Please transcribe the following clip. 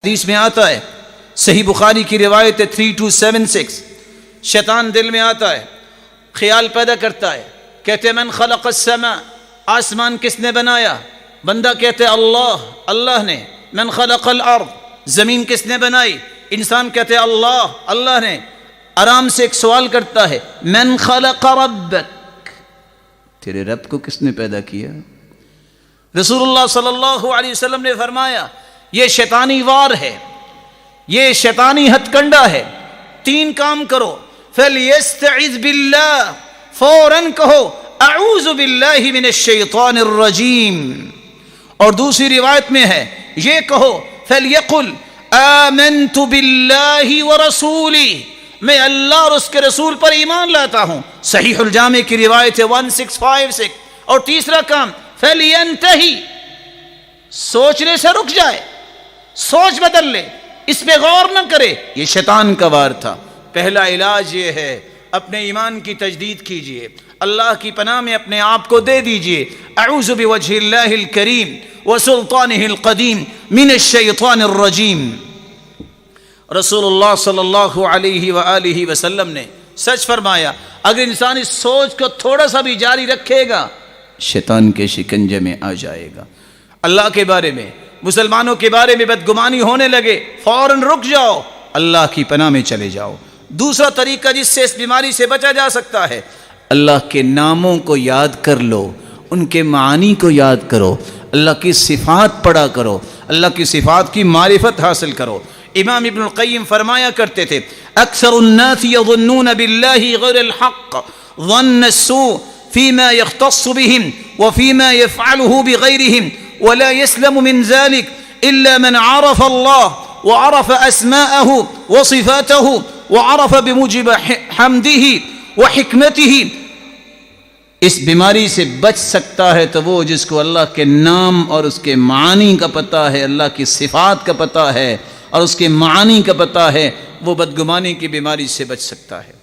حدیث میں آتا ہے، صحیح بخاری کی روایت ہے 3276، شیطان دل میں آتا ہے، خیال پیدا کرتا ہے، کہتے من خلق السماء، آسمان کس نے بنایا؟ بندہ کہتے اللہ، اللہ نے۔ من خلق الارض، زمین کس نے بنائی؟ انسان کہتے اللہ، اللہ نے۔ آرام سے ایک سوال کرتا ہے، من خلق ربک، تیرے رب کو کس نے پیدا کیا؟ رسول اللہ صلی اللہ علیہ وسلم نے فرمایا یہ شیطانی وار ہے، یہ شیطانی ہتھ کنڈا ہے، تین کام کرو، فَلْيَسْتَعِذْ بِاللَّهِ، فوراً کہو اعوذ باللہ من الشیطان الرجیم۔ اور دوسری روایت میں ہے یہ کہو فَلْيَقُلْ آمَنْتُ بِاللَّهِ وَرَسُولِهِ، میں اللہ اور اس کے رسول پر ایمان لاتا ہوں، صحیح الجامع کی روایت ہے 1656۔ اور تیسرا کام فَلْيَنْتَهِ، سوچنے سے رک جائے، سوچ بدل لے، اس پہ غور نہ کرے، یہ شیطان کا وار تھا۔ پہلا علاج یہ ہے اپنے ایمان کی تجدید کیجئے، اللہ کی پناہ میں اپنے آپ کو دے دیجئے۔ اعوذ بوجہ اللہ الکریم وسلطانہ القدیم من الشیطان الرجیم۔ رسول اللہ صلی اللہ علیہ وآلہ وسلم نے سچ فرمایا اگر انسان اس سوچ کو تھوڑا سا بھی جاری رکھے گا شیطان کے شکنجے میں آ جائے گا۔ اللہ کے بارے میں، مسلمانوں کے بارے میں بدگمانی ہونے لگے، فوراً رک جاؤ، اللہ کی پناہ میں چلے جاؤ۔ دوسرا طریقہ جس سے اس بیماری سے بچا جا سکتا ہے، اللہ کے ناموں کو یاد کر لو، ان کے معانی کو یاد کرو، اللہ کی صفات پڑھا کرو، اللہ کی صفات کی معرفت حاصل کرو۔ امام ابن القیم فرمایا کرتے تھے اکثر الناس یظنون باللہ غیر الحق ظن السوء فيما يختص بهم وفيما يفعله بغيرهم ولا يسلم من ذلك إلا من عرف الله وعرف أسماءه وصفاته وعرف بموجب حمده وحكمته۔ اس بیماری سے بچ سکتا ہے تو وہ جس کو اللہ کے نام اور اس کے معانی کا پتہ ہے، اللہ کی صفات کا پتہ ہے اور اس کے معانی کا پتہ ہے، وہ بدگمانی کی بیماری سے بچ سکتا ہے۔